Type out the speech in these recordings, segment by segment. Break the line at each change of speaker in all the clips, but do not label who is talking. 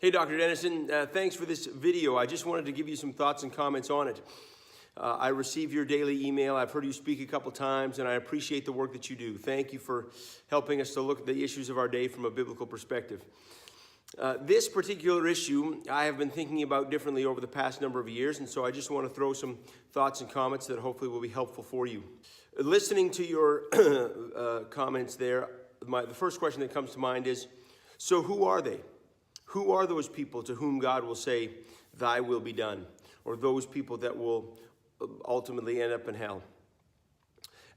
Hey, Dr. Dennison, thanks for this video. I just wanted to give you some thoughts and comments on it. I receive your daily email. I've heard you speak a couple times, and I appreciate the work that you do. Thank you for helping us to look at the issues of our day from a biblical perspective. This particular issue I have been thinking about differently over the past number of years, and so I just want to throw some thoughts and comments that hopefully will be helpful for you. Listening to your comments there, the first question that comes to mind is, so who are they? Who are those people to whom God will say, thy will be done? Or those people that will ultimately end up in hell?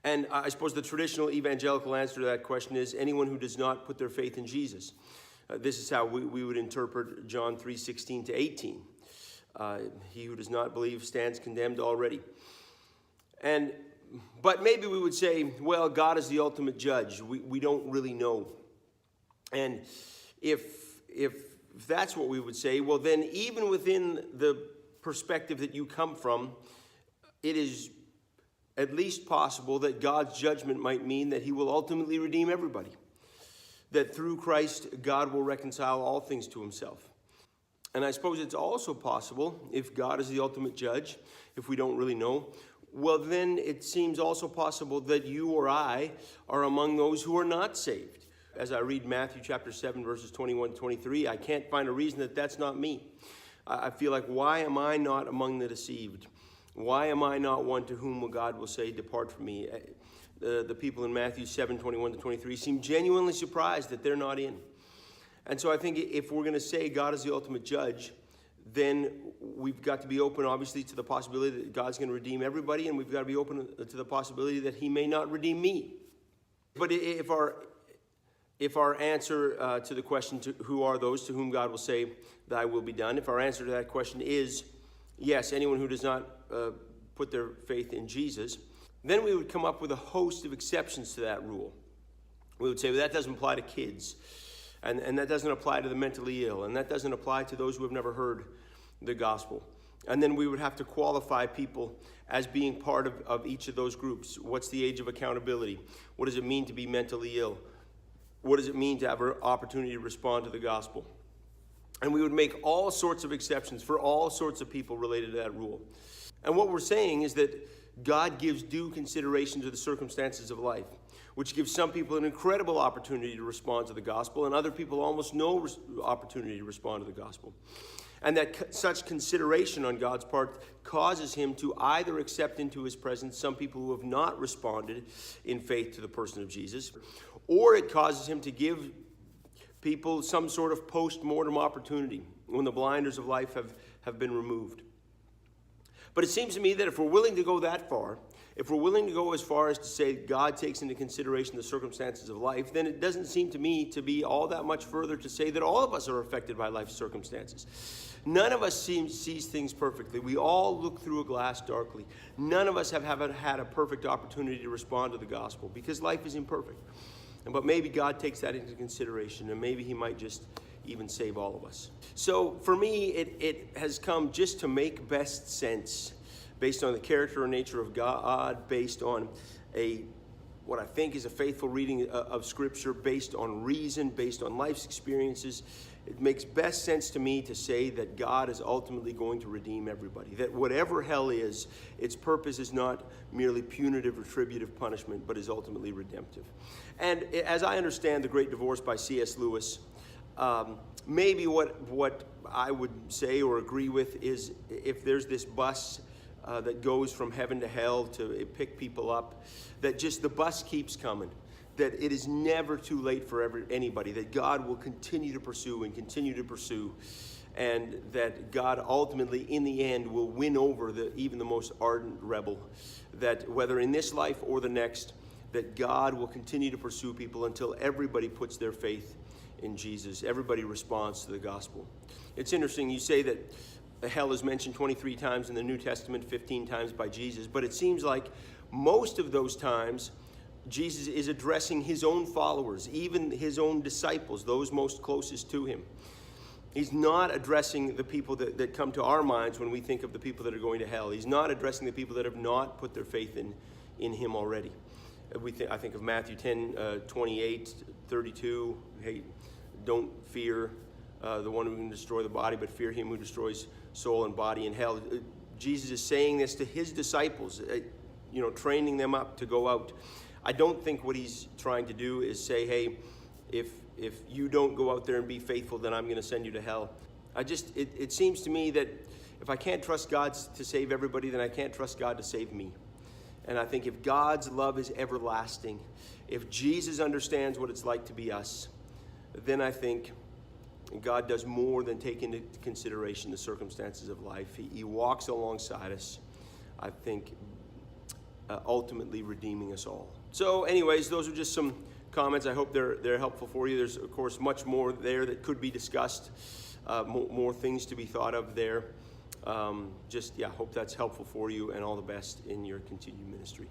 And I suppose the traditional evangelical answer to that question is anyone who does not put their faith in Jesus. This is how we would interpret John 3:16 to 18. He who does not believe stands condemned already. But maybe we would say, well, God is the ultimate judge. We don't really know. And if that's what we would say, well, then even within the perspective that you come from, it is at least possible that God's judgment might mean that he will ultimately redeem everybody. That through Christ, God will reconcile all things to himself. And I suppose it's also possible, if God is the ultimate judge, if we don't really know, well, then it seems also possible that you or I are among those who are not saved. As I read Matthew chapter 7, verses 21 to 23, I can't find a reason that that's not me. I feel like, why am I not among the deceived? Why am I not one to whom God will say, depart from me? The people in Matthew 7, 21 to 23 seem genuinely surprised that they're not in. And so I think if we're going to say God is the ultimate judge, then we've got to be open, obviously, to the possibility that God's going to redeem everybody, and we've got to be open to the possibility that he may not redeem me. But if our answer to the question, who are those to whom God will say, thy will be done, if our answer to that question is, yes, anyone who does not put their faith in Jesus, then we would come up with a host of exceptions to that rule. We would say, well, that doesn't apply to kids, and that doesn't apply to the mentally ill, and that doesn't apply to those who have never heard the gospel. And then we would have to qualify people as being part of each of those groups. What's the age of accountability? What does it mean to be mentally ill? What does it mean to have an opportunity to respond to the gospel? And we would make all sorts of exceptions for all sorts of people related to that rule. And what we're saying is that God gives due consideration to the circumstances of life, which gives some people an incredible opportunity to respond to the gospel, and other people almost no opportunity to respond to the gospel. And that such consideration on God's part causes him to either accept into his presence some people who have not responded in faith to the person of Jesus, or it causes him to give people some sort of post-mortem opportunity when the blinders of life have been removed. But it seems to me that if we're willing to go that far, if we're willing to go as far as to say God takes into consideration the circumstances of life, then it doesn't seem to me to be all that much further to say that all of us are affected by life's circumstances. None of us sees things perfectly. We all look through a glass darkly. None of us have had a perfect opportunity to respond to the gospel because life is imperfect. But maybe God takes that into consideration, and maybe he might just even save all of us. So for me, it has come just to make best sense based on the character and nature of God, based on what I think is a faithful reading of Scripture, based on reason, based on life's experiences. It makes best sense to me to say that God is ultimately going to redeem everybody, that whatever hell is, its purpose is not merely punitive, retributive punishment, but is ultimately redemptive. And as I understand The Great Divorce by C.S. Lewis, maybe what I would say or agree with is if there's this bus that goes from heaven to hell to pick people up, that just the bus keeps coming, that it is never too late for anybody, that God will continue to pursue and continue to pursue, and that God ultimately, in the end, will win over even the most ardent rebel, that whether in this life or the next, that God will continue to pursue people until everybody puts their faith in Jesus. Everybody responds to the gospel. It's interesting, you say that hell is mentioned 23 times in the New Testament, 15 times by Jesus, but it seems like most of those times Jesus is addressing his own followers, even his own disciples, those most closest to him. He's not addressing the people that come to our minds when we think of the people that are going to hell. He's not addressing the people that have not put their faith in him already. I think of Matthew 10, 28, 32. Hey, don't fear. the one who can destroy the body, but fear him who destroys soul and body in hell. Jesus is saying this to his disciples, training them up to go out. I don't think what he's trying to do is say, hey, if you don't go out there and be faithful, then I'm going to send you to hell. It seems to me that if I can't trust God to save everybody, then I can't trust God to save me. And I think if God's love is everlasting, if Jesus understands what it's like to be us, then I think God does more than take into consideration the circumstances of life. He walks alongside us, I think, ultimately redeeming us all. So anyways, those are just some comments. I hope they're helpful for you. There's, of course, much more there that could be discussed, more things to be thought of there. Hope that's helpful for you, and all the best in your continued ministry.